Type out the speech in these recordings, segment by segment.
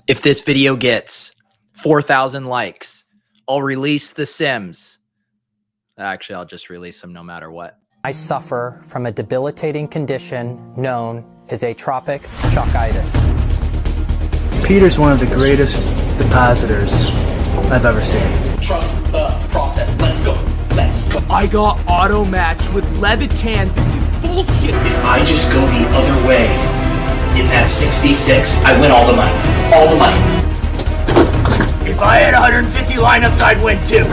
If this video gets 4,000 likes, I'll release the Sims. Actually, I'll just release them no matter what. I suffer from a debilitating condition known as atrophic chalkitis. Peter's one of the greatest depositors I've ever seen. Trust the process. Let's go. Let's go. I got auto matched with Levitan. This is bullshit. If I just go the other way in that 66, I win all the money. All the money. If I had 150 lineups, I'd win too.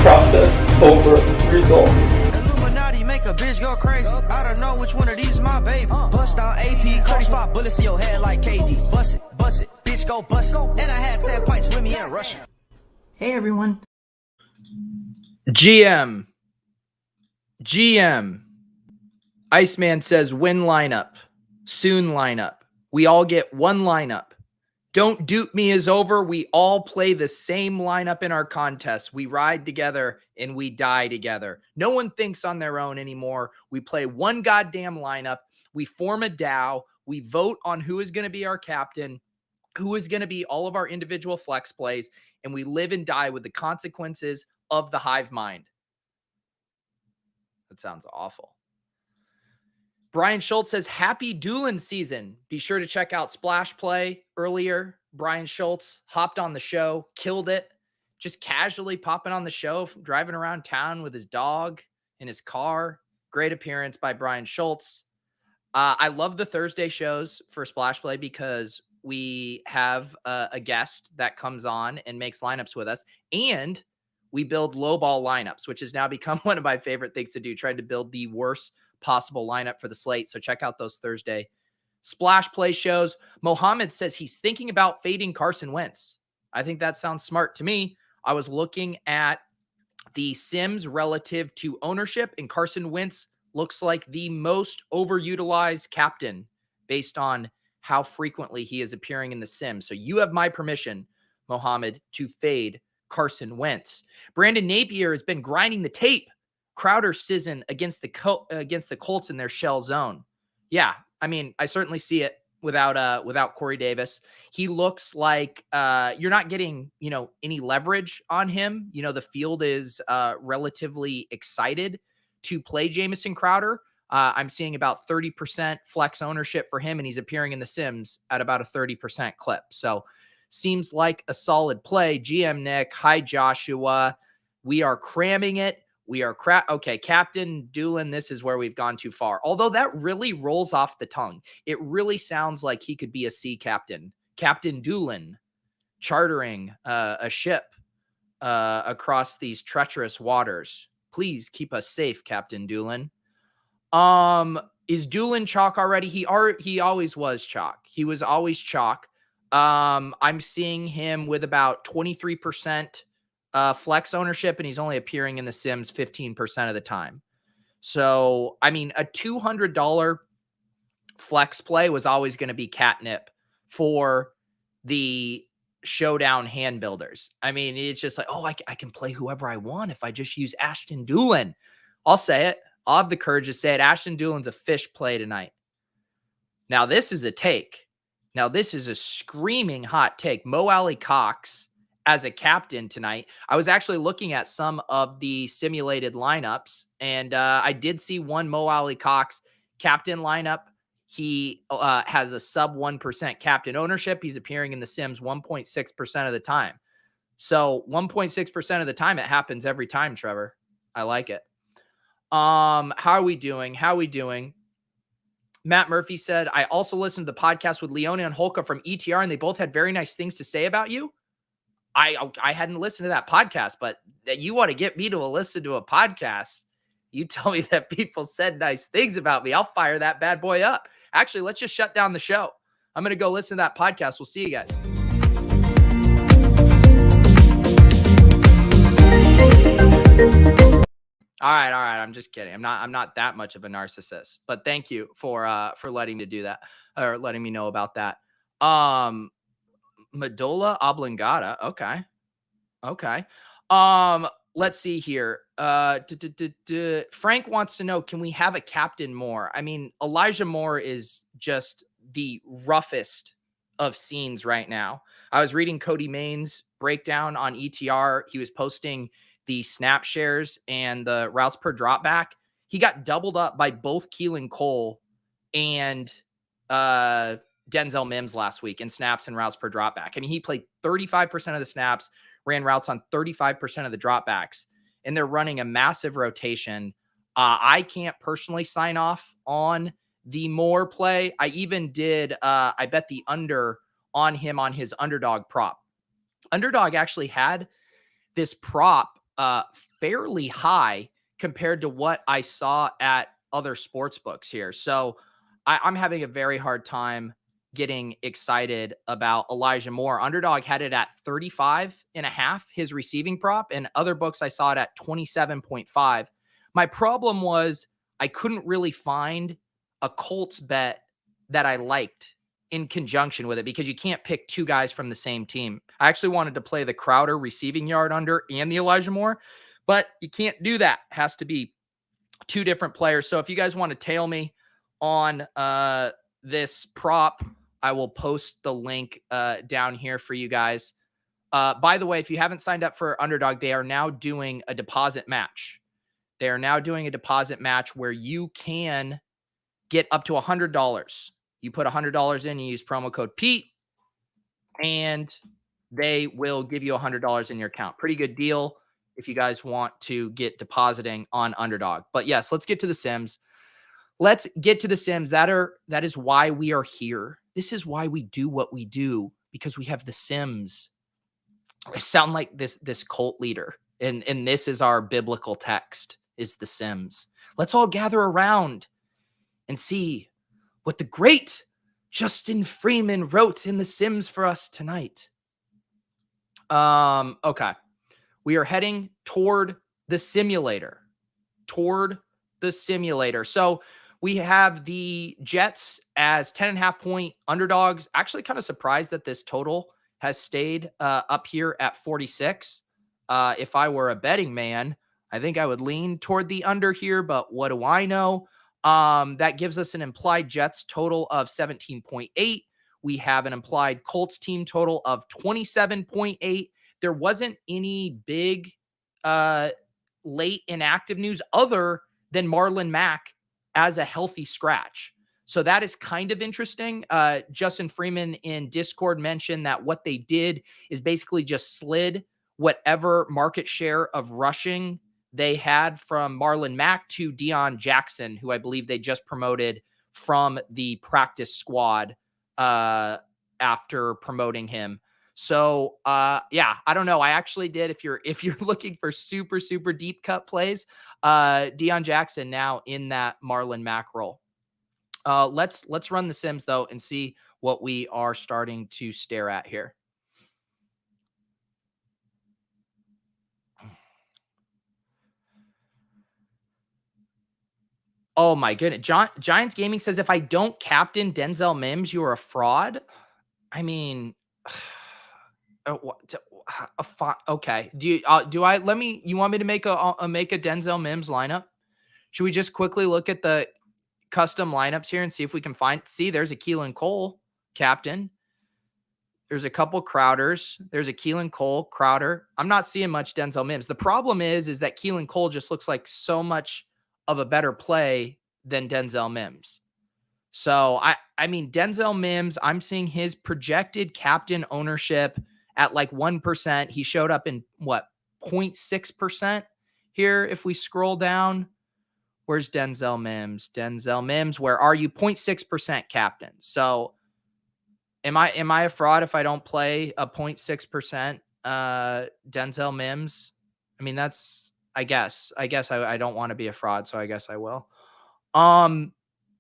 Process over results. Illuminati make a bitch go crazy. I don't know which one of these my baby. Bust out AP, Cody spot bullets in your head like KD. Bust it, bitch go bust it. And I had 10 pints with me in Russia. Hey everyone. GM. Iceman says win lineup. Soon lineup. We all get one lineup. Don't dupe me is over. We all play the same lineup in our contest. We ride together and we die together. No one thinks on their own anymore. We play one goddamn lineup. We form a DAO. We vote on who is going to be our captain, who is going to be all of our individual flex plays, and we live and die with the consequences of the hive mind. That sounds awful. Brian Schultz says, happy Doolin season. Be sure to check out Splash Play earlier. Brian Schultz hopped on the show, killed it, just casually popping on the show, driving around town with his dog in his car. Great appearance by Brian Schultz. I love the Thursday shows for Splash Play because we have a guest that comes on and makes lineups with us, and we build low ball lineups, which has now become one of my favorite things to do, trying to build the worst possible lineup for the slate. So check out those Thursday Splash Play shows. Mohammed says he's thinking about fading Carson Wentz. I think that sounds smart to me. I was looking at the Sims relative to ownership, and Carson Wentz looks like the most overutilized captain based on how frequently he is appearing in the Sims. So you have my permission, Mohammed, to fade Carson Wentz. Brandon Napier has been grinding the tape. Crowder season against the Colts in their shell zone. Yeah, I mean, I certainly see it without Corey Davis. He looks like you're not getting, any leverage on him. The field is relatively excited to play Jamison Crowder. I'm seeing about 30% flex ownership for him, and he's appearing in the Sims at about a 30% clip. So seems like a solid play. GM Nick, hi Joshua. We are cramming it. We are okay, Captain Doolin, this is where we've gone too far. Although that really rolls off the tongue. It really sounds like he could be a sea captain. Captain Doolin chartering a ship across these treacherous waters. Please keep us safe, Captain Doolin. Is Doolin chalk already? He always was chalk. He was always chalk. I'm seeing him with about 23% flex ownership, and he's only appearing in the Sims 15% of the time. So, I mean, a $200 flex play was always going to be catnip for the showdown hand builders. I mean, it's just like, I can play whoever I want if I just use Ashton Doolin. I'll say it. I'll have the courage to say it. Ashton Doolin's a fish play tonight. Now, this is a take. Now, this is a screaming hot take. Mo Alley Cox as a captain tonight. I was actually looking at some of the simulated lineups, and I did see one Mo Alley Cox captain lineup. He has a sub 1% captain ownership. He's appearing in the Sims 1.6% of the time. So 1.6% of the time, it happens every time, Trevor. I like it. How are we doing? Matt Murphy said, I also listened to the podcast with Leone and Holka from ETR, and they both had very nice things to say about you. I hadn't listened to that podcast, but that you want to get me to listen to a podcast. You tell me that people said nice things about me. I'll fire that bad boy up. Actually, let's just shut down the show. I'm going to go listen to that podcast. We'll see you guys. All right. I'm just kidding. I'm not that much of a narcissist, but thank you for letting me do that, or letting me know about that. Medulla oblongata. Okay. Let's see here. Frank wants to know, can we have a captain more? I mean, Elijah Moore is just the roughest of scenes right now. I was reading Cody Main's breakdown on ETR. He was posting the snap shares and the routes per drop back. He got doubled up by both Keelan Cole and Denzel Mims last week in snaps and routes per drop back. I mean, he played 35% of the snaps, ran routes on 35% of the dropbacks, and they're running a massive rotation. I can't personally sign off on the Moore play. I even did, I bet the under on him on his underdog prop. Underdog actually had this prop fairly high compared to what I saw at other sports books here. So I'm having a very hard time getting excited about Elijah Moore. Underdog had it at 35.5, his receiving prop, and other books I saw it at 27.5. My problem was I couldn't really find a Colts bet that I liked in conjunction with it because you can't pick two guys from the same team. I actually wanted to play the Crowder receiving yard under and the Elijah Moore, but you can't do that. It has to be two different players. So if you guys want to tail me on this prop, I will post the link down here for you guys. By the way, if you haven't signed up for Underdog, they are now doing a deposit match. They are now doing a deposit match where you can get up to $100. You put $100 in, you use promo code Pete, and they will give you $100 in your account. Pretty good deal if you guys want to get depositing on Underdog. But yes, let's get to the Sims. Let's get to the Sims. That is why we are here. This is why we do what we do, because we have the Sims. I sound like this cult leader, and this is our biblical text, is the Sims. Let's all gather around and see what the great Justin Freeman wrote in the Sims for us tonight. Okay. We are heading toward the simulator. So we have the Jets as 10.5 point underdogs. Actually kind of surprised that this total has stayed up here at 46. If I were a betting man, I think I would lean toward the under here, but what do I know? That gives us an implied Jets total of 17.8. We have an implied Colts team total of 27.8. There wasn't any big late inactive news other than Marlon Mack as a healthy scratch. So that is kind of interesting. Justin Freeman in Discord mentioned that what they did is basically just slid whatever market share of rushing they had from Marlon Mack to Deion Jackson, who I believe they just promoted from the practice squad after promoting him. So yeah, I don't know. I actually did. If you're looking for super, super deep cut plays, Deion Jackson now in that Marlon Mack role. Let's run the Sims though and see what we are starting to stare at here. Oh my goodness. Giants Gaming says, if I don't captain Denzel Mims, you are a fraud. I mean, okay. You want me to make a Denzel Mims lineup? Should we just quickly look at the custom lineups here and see if we can there's a Keelan Cole captain. There's a couple Crowders. There's a Keelan Cole, Crowder. I'm not seeing much Denzel Mims. The problem is that Keelan Cole just looks like so much of a better play than Denzel Mims. So I mean, Denzel Mims, I'm seeing his projected captain ownership at like 1%. He showed up in 0.6% here. If we scroll down, where's Denzel Mims? Denzel Mims, where are you? 0.6% captain. So am I a fraud if I don't play a 0.6% Denzel Mims? I mean, I guess I don't want to be a fraud, so I guess I will.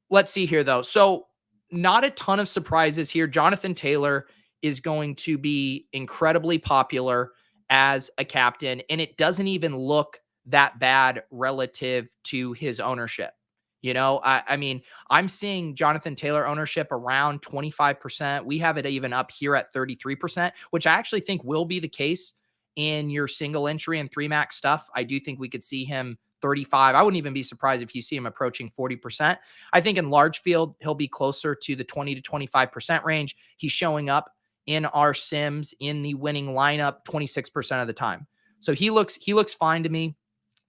Let's see here though. So not a ton of surprises here. Jonathan Taylor is going to be incredibly popular as a captain, and it doesn't even look that bad relative to his ownership. You know, I mean, I'm seeing Jonathan Taylor ownership around 25%. We have it even up here at 33%, which I actually think will be the case in your single entry and 3 max stuff. I do think we could see him 35. I wouldn't even be surprised if you see him approaching 40%. I think in large field, he'll be closer to the 20 to 25% range. He's showing up in our sims in the winning lineup 26% of the time. So he looks fine to me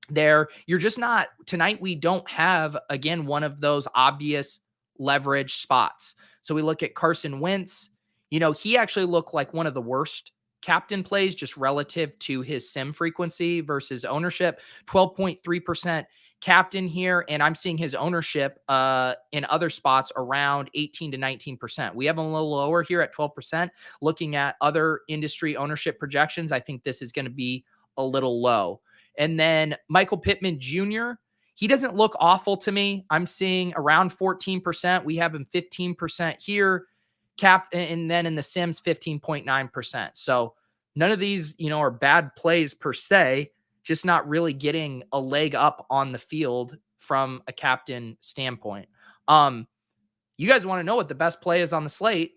there. You're just not tonight. We don't have, again, one of those obvious leverage spots. So we look at Carson Wentz. He actually looked like one of the worst captain plays just relative to his sim frequency versus ownership. 12.3% captain here. And I'm seeing his ownership in other spots around 18 to 19%. We have a little lower here at 12%. Looking at other industry ownership projections, I think this is going to be a little low. And then Michael Pittman Jr., he doesn't look awful to me. I'm seeing around 14%. We have him 15% here. And then in the sims, 15.9%. So none of these, are bad plays per se, just not really getting a leg up on the field from a captain standpoint. You guys want to know what the best play is on the slate?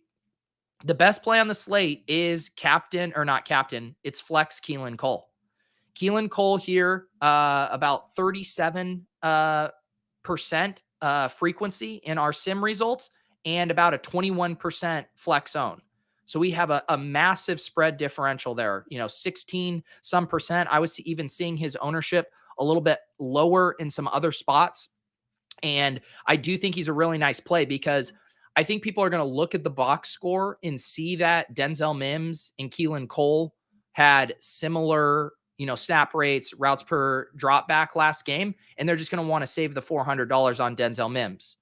The best play on the slate is it's flex Keelan Cole. Keelan Cole here, about 37% frequency in our sim results and about a 21% flex own. So we have a massive spread differential there, 16 some percent. I was even seeing his ownership a little bit lower in some other spots. And I do think he's a really nice play because I think people are going to look at the box score and see that Denzel Mims and Keelan Cole had similar snap rates, routes per drop back last game. And they're just going to want to save the $400 on Denzel Mims,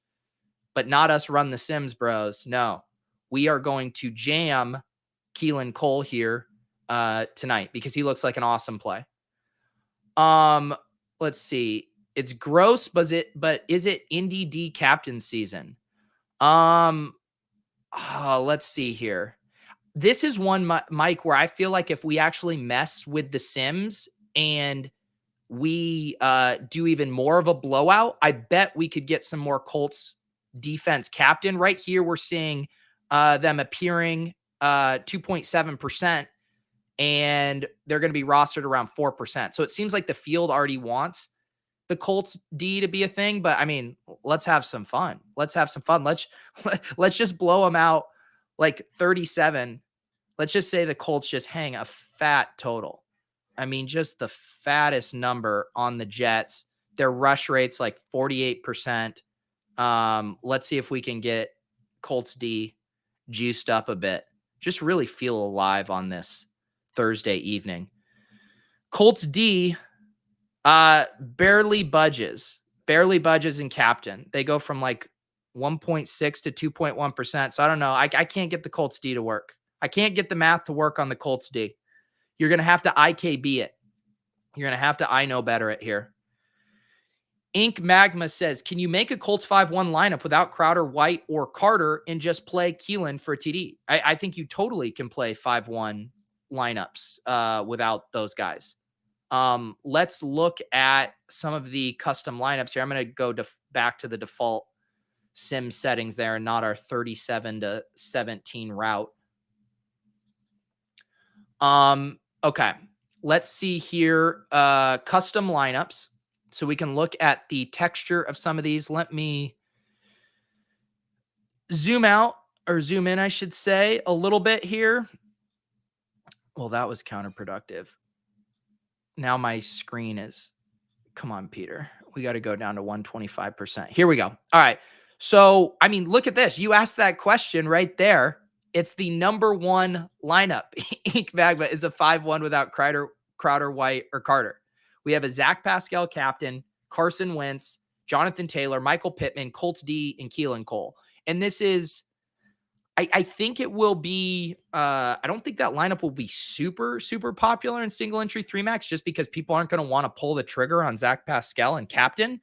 but not us run the sims, bros. No, we are going to jam Keelan Cole here tonight because he looks like an awesome play. Let's see. It's gross, but is it Indy D captain season? Let's see here. This is one, Mike, where I feel like if we actually mess with the sims and we do even more of a blowout, I bet we could get some more Colts defense captain. Right here, we're seeing them appearing 2.7%, and they're going to be rostered around 4%. So it seems like the field already wants the Colts D to be a thing, but I mean, let's have some fun. Let's just blow them out like 37. Let's just say the Colts just hang a fat total. I mean, just the fattest number on the Jets. Their rush rate's like 48%. Let's see if we can get Colts D juiced up a bit. Just really feel alive on this Thursday evening. Colts D barely budges in captain. They go from like 1.6 to 2.1%. So I don't know. I can't get the Colts D to work. I can't get the math to work on the Colts D. You're going to have to IKB it. You're going to have to I know better it here. Ink Magma says, can you make a Colts 5-1 lineup without Crowder, White, or Carter and just play Keelan for a TD? I think you totally can play 5-1 lineups without those guys. Let's look at some of the custom lineups here. I'm going to go back to the default sim settings there and not our 37 to 17 route. Okay. Let's see here. Custom lineups. So we can look at the texture of some of these. Let me zoom out or zoom in, I should say, a little bit here. Well, that was counterproductive. Now my screen is, come on, Peter. We got to go down to 125%. Here we go. All right. So, I mean, look at this. You asked that question right there. It's the number one lineup. Ink Magma is a 5-1 without Crowder, White, or Carter. We have a Zach Pascal captain, Carson Wentz, Jonathan Taylor, Michael Pittman, Colts D, and Keelan Cole. And this is, I think it will be, I don't think that lineup will be super, super popular in single entry 3-max just because people aren't going to want to pull the trigger on Zach Pascal and captain.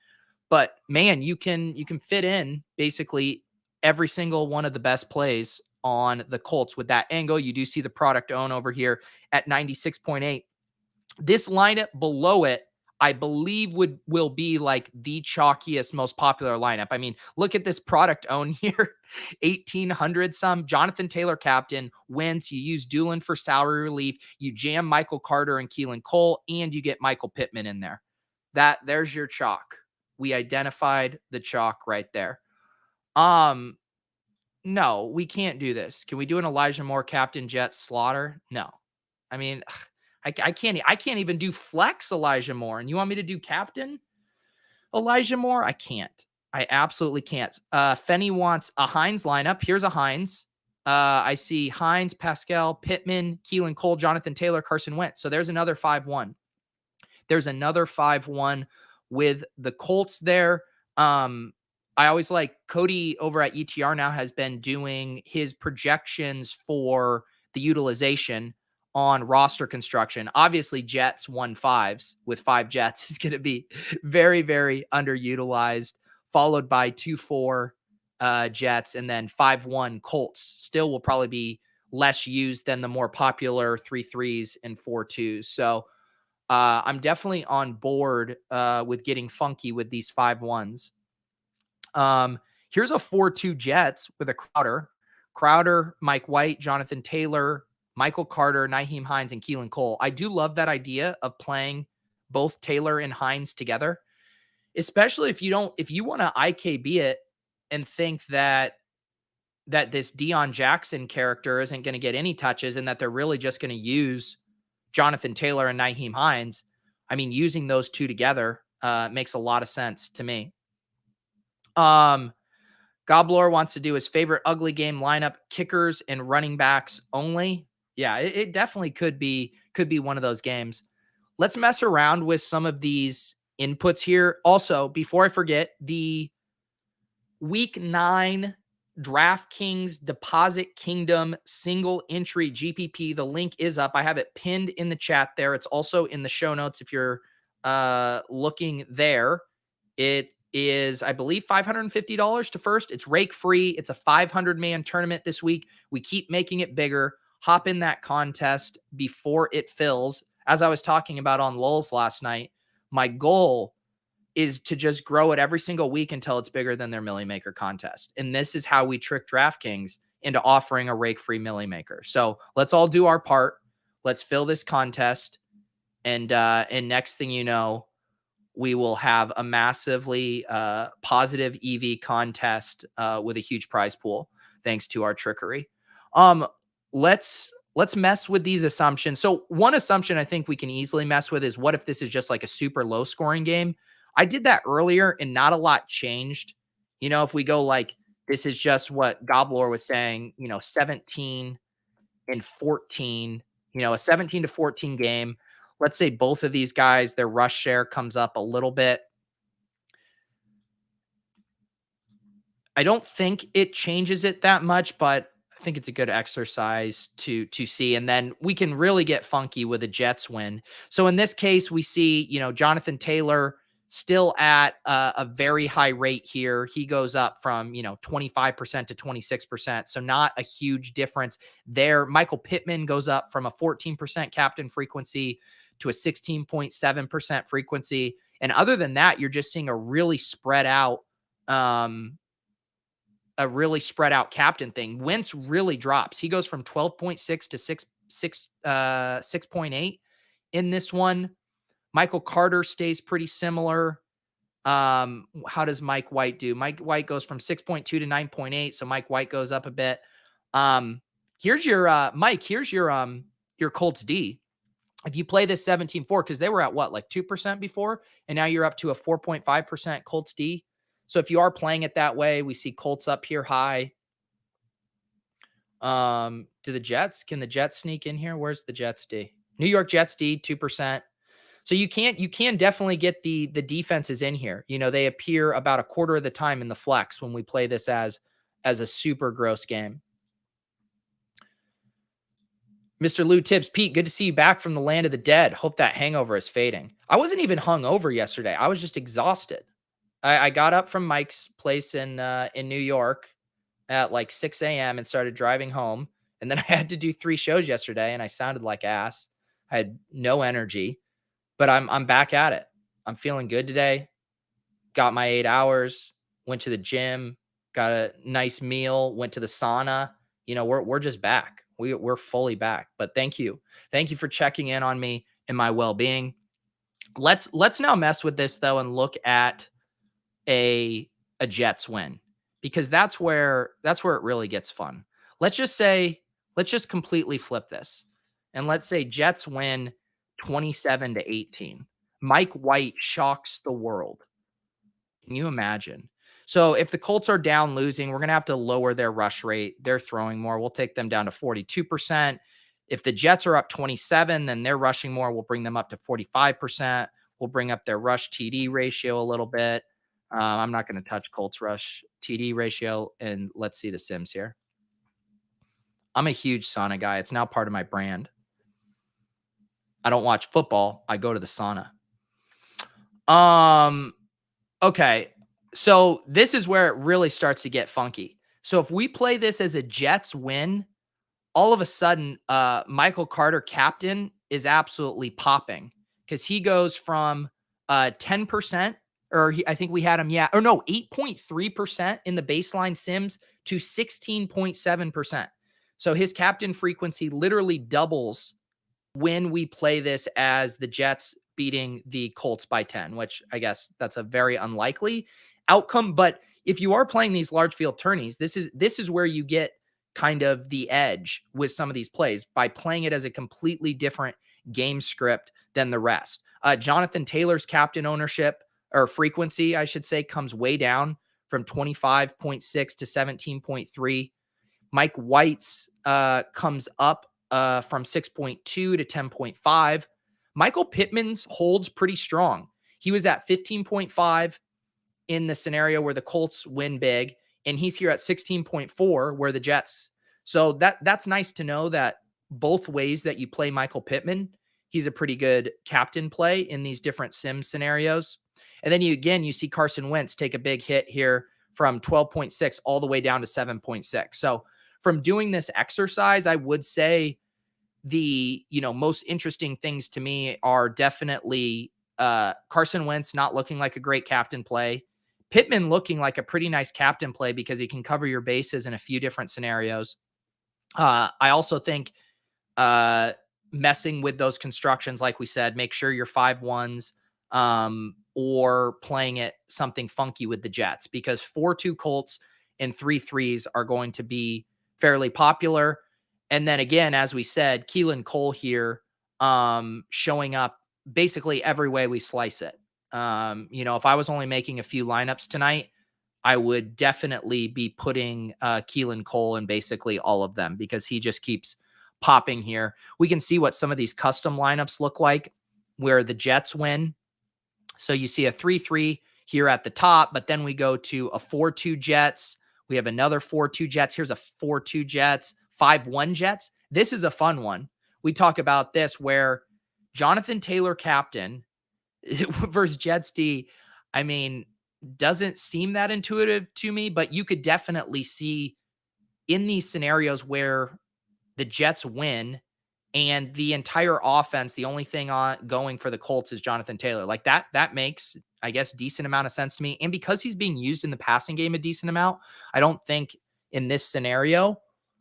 But man, you can fit in basically every single one of the best plays on the Colts with that angle. You do see the product own over here at 96.8. This lineup below it, I believe will be like the chalkiest, most popular lineup. I mean, look at this product own here, 1,800 some. Jonathan Taylor captain, Wentz. You use Doolin for salary relief. You jam Michael Carter and Keelan Cole, and you get Michael Pittman in there. There's your chalk. We identified the chalk right there. No, we can't do this. Can we do an Elijah Moore Captain Jet slaughter? No. I mean, I can't even do flex Elijah Moore. And you want me to do captain Elijah Moore? I can't. I absolutely can't. Fenny wants a Hines lineup. Here's a Hines. I see Hines, Pascal, Pittman, Keelan Cole, Jonathan Taylor, Carson Wentz. So there's another 5-1. There's another 5-1 with the Colts there. I always like Cody over at ETR now has been doing his projections for the utilization on roster construction. Obviously, Jets 1-5s with 5 Jets is going to be very, very underutilized, followed by 2-4 Jets, and then 5-1 Colts. Still will probably be less used than the more popular 3-3s and 4-2s. So I'm definitely on board with getting funky with these 5-1s. Here's a 4-2 Jets with a Crowder, Mike White, Jonathan Taylor, Michael Carter, Nyheim Hines, and Keelan Cole. I do love that idea of playing both Taylor and Hines together, especially if you want to IKB it and think that this Deion Jackson character isn't going to get any touches and that they're really just going to use Jonathan Taylor and Nyheim Hines. I mean, using those two together makes a lot of sense to me. Gobbler wants to do his favorite ugly game lineup, kickers and running backs only. Yeah, it definitely could be one of those games. Let's mess around with some of these inputs here. Also, before I forget, the Week 9 DraftKings Deposit Kingdom single entry GPP. The link is up. I have it pinned in the chat there. It's also in the show notes if you're looking there. It is, I believe, $550 to first. It's rake free. It's a 500-man tournament this week. We keep making it bigger. Hop in that contest before it fills. As I was talking about on Lulz last night, my goal is to just grow it every single week until it's bigger than their Millie Maker contest. And this is how we trick DraftKings into offering a rake-free Millie Maker. So let's all do our part. Let's fill this contest. And next thing you know, we will have a massively positive EV contest with a huge prize pool, thanks to our trickery. Let's mess with these assumptions. So one assumption I think we can easily mess with is, what if this is just like a super low scoring game? I did that earlier and not a lot changed. If we go like, this is just what Gobbler was saying, 17 and 14, a 17 to 14 game. Let's say both of these guys, their rush share comes up a little bit. I don't think it changes it that much, but I think it's a good exercise to see. And then we can really get funky with a Jets win. So in this case, we see, Jonathan Taylor still at a very high rate here. He goes up from, 25% to 26%. So not a huge difference there. Michael Pittman goes up from a 14% captain frequency to a 16.7% frequency. And other than that, you're just seeing a really spread out captain thing. Wentz really drops. He goes from 12.6 to 6.8 in this one. Michael Carter stays pretty similar. How does Mike White do? Mike White goes from 6.2 to 9.8. So Mike White goes up a bit. Here's your Mike. Here's your Colts D. If you play this 17-4, because they were at what, like 2% before, and now you're up to a 4.5% Colts D. So if you are playing it that way, we see Colts up here high. Do the Jets? Can the Jets sneak in here? Where's the Jets D? New York Jets D, 2%. So you can definitely get the defenses in here. They appear about a quarter of the time in the flex when we play this as a super gross game. Mr. Lou Tibbs, Pete, good to see you back from the land of the dead. Hope that hangover is fading. I wasn't even hungover yesterday. I was just exhausted. I got up from Mike's place in New York at like 6 a.m. and started driving home. And then I had to do 3 shows yesterday, and I sounded like ass. I had no energy. But I'm back at it. I'm feeling good today. Got my 8 hours, went to the gym, got a nice meal, went to the sauna. We're just back. We're fully back. But thank you. Thank you for checking in on me and my well-being. Let's now mess with this though and look at a Jets win, because that's where it really gets fun. Let's just completely flip this. And let's say Jets win 27-18. Mike White shocks the world. Can you imagine? So if the Colts are down losing, we're going to have to lower their rush rate. They're throwing more. We'll take them down to 42%. If the Jets are up 27, then they're rushing more. We'll bring them up to 45%. We'll bring up their rush TD ratio a little bit. I'm not going to touch Colts rush TD ratio. And let's see the Sims here. I'm a huge sauna guy. It's now part of my brand. I don't watch football. I go to the sauna. Okay. So this is where it really starts to get funky. So if we play this as a Jets win, all of a sudden, Michael Carter, captain, is absolutely popping, because he goes from 10%, or I think we had him, 8.3% in the baseline Sims to 16.7%. So his captain frequency literally doubles when we play this as the Jets beating the Colts by 10, which I guess that's a very unlikely outcome. But if you are playing these large field tourneys, this is where you get kind of the edge with some of these plays, by playing it as a completely different game script than the rest. Jonathan Taylor's captain ownership, or frequency, I should say, comes way down from 25.6 to 17.3. Mike White's comes up from 6.2 to 10.5. Michael Pittman's holds pretty strong. He was at 15.5 in the scenario where the Colts win big, and he's here at 16.4 where the Jets. So that's nice to know that both ways that you play Michael Pittman, he's a pretty good captain play in these different sim scenarios. And then you see Carson Wentz take a big hit here from 12.6 all the way down to 7.6. So from doing this exercise, I would say the most interesting things to me are definitely Carson Wentz not looking like a great captain play, Pittman looking like a pretty nice captain play because he can cover your bases in a few different scenarios. I also think messing with those constructions, like we said, make sure you're 5-1s or playing it something funky with the Jets, because 4-2 Colts and 3-3s are going to be fairly popular. And then again, as we said, Keelan Cole here showing up basically every way we slice it. If I was only making a few lineups tonight, I would definitely be putting Keelan Cole in basically all of them, because he just keeps popping here. We can see what some of these custom lineups look like where the Jets win. So you see a 3-3 here at the top, but then we go to a 4-2 Jets. We have another 4-2 Jets. Here's a 4-2 Jets, 5-1 Jets. This is a fun one. We talk about this where Jonathan Taylor captain versus Jets D, I mean, doesn't seem that intuitive to me, but you could definitely see in these scenarios where the Jets win and the entire offense, the only thing going for the Colts is Jonathan Taylor. Like that makes, I guess, decent amount of sense to me. And because he's being used in the passing game a decent amount, I don't think in this scenario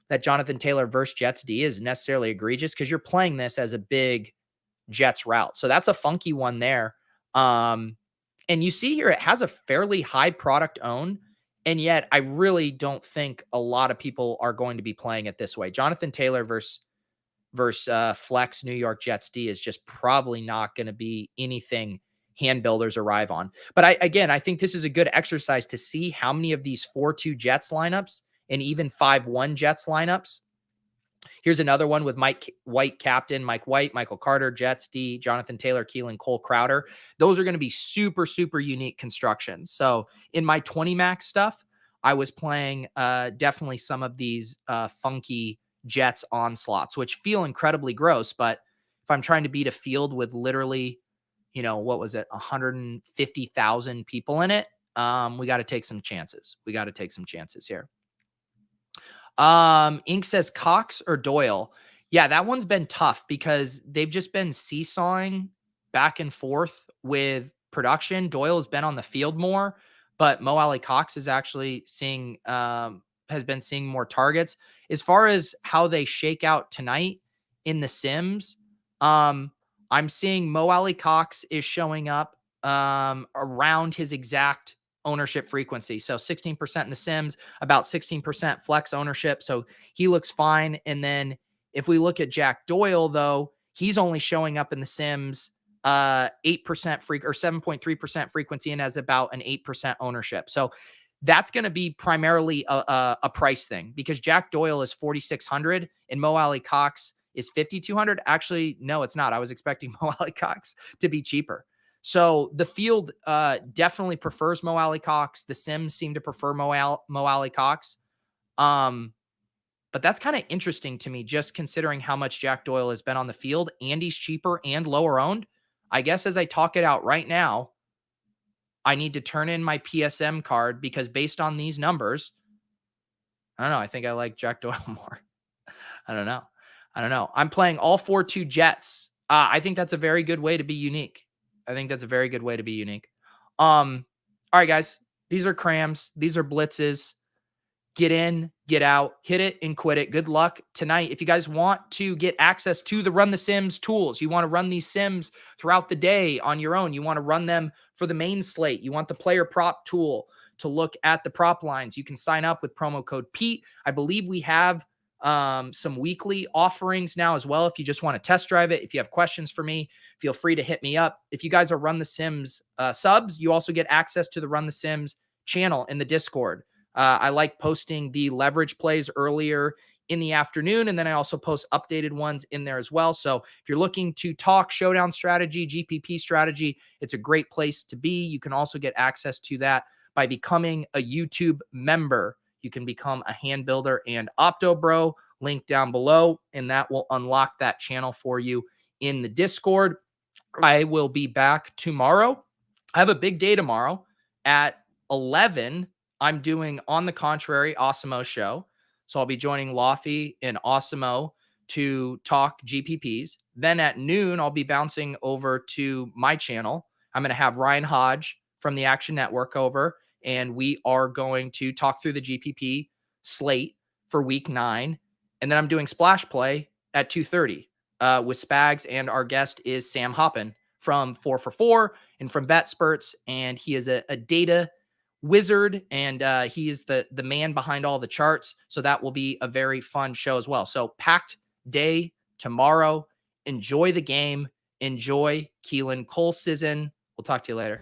that Jonathan Taylor versus Jets D is necessarily egregious, because you're playing this as a big Jets route. So that's a funky one there. And you see here, it has a fairly high product own, and yet I really don't think a lot of people are going to be playing it this way. Jonathan Taylor versus flex New York Jets D is just probably not going to be anything hand builders arrive on. But I think this is a good exercise to see how many of these 4-2 Jets lineups and even 5-1 Jets lineups. Here's another one with Mike White captain, Mike White, Michael Carter, Jets D, Jonathan Taylor, Keelan Cole, Crowder. Those are going to be super, super unique constructions. So in my 20 max stuff, I was playing definitely some of these funky Jets onslaughts, which feel incredibly gross. But if I'm trying to beat a field with literally, what was it, 150,000 people in it, we got to take some chances. We got to take some chances here. Ink says Cox or Doyle. Yeah, that one's been tough because they've just been seesawing back and forth with production. Doyle has been on the field more, but Mo Alley Cox is actually has been seeing more targets. As far as how they shake out tonight in the Sims, I'm seeing Mo Alley Cox is showing up around his exact ownership frequency. So 16% in the Sims, about 16% flex ownership. So he looks fine. And then if we look at Jack Doyle, though, he's only showing up in the Sims 8% or 7.3% frequency and has about an 8% ownership. So that's going to be primarily a price thing because Jack Doyle is 4,600 and Mo Alley Cox is 5,200. Actually, no, it's not. I was expecting Mo Alley Cox to be cheaper. So the field definitely prefers Mo Alley Cox. The Sims seem to prefer Mo Alley Cox. But that's kind of interesting to me, just considering how much Jack Doyle has been on the field and he's cheaper and lower owned. I guess as I talk it out right now, I need to turn in my PSM card because based on these numbers, I don't know. I think I like Jack Doyle more. I don't know. I'm playing all 4-2 Jets. I think that's a very good way to be unique. All right, guys. These are crams. These are blitzes. Get in, get out, hit it and quit it. Good luck tonight. If you guys want to get access to the Run the Sims tools, you want to run these Sims throughout the day on your own. You want to run them for the main slate. You want the player prop tool to look at the prop lines. You can sign up with promo code Pete. I believe we have some weekly offerings now as well. If you just want to test drive it, if you have questions for me, feel free to hit me up. If you guys are Run the Sims subs, you also get access to the Run the Sims channel in the Discord. I like posting the leverage plays earlier in the afternoon, and then I also post updated ones in there as well. So if you're looking to talk showdown strategy, GPP strategy, it's a great place to be. You can also get access to that by becoming a YouTube member. You can become a hand builder and Opto Bro, link down below, and that will unlock that channel for you in the Discord. I will be back tomorrow. I have a big day tomorrow at 11. I'm doing On the Contrary, Awesemo show. So I'll be joining Lofty and Awesemo to talk GPPs. Then at noon, I'll be bouncing over to my channel. I'm going to have Ryan Hodge from the Action Network over, and we are going to talk through the GPP slate for week 9. And then I'm doing Splash Play at 2:30 with Spags, and our guest is Sam Hoppin from 4for4 and from Betsperts, and he is a data wizard, and he is the man behind all the charts. So that will be a very fun show as well. So packed day tomorrow. Enjoy the game. Enjoy Keelan Cole season. We'll talk to you later.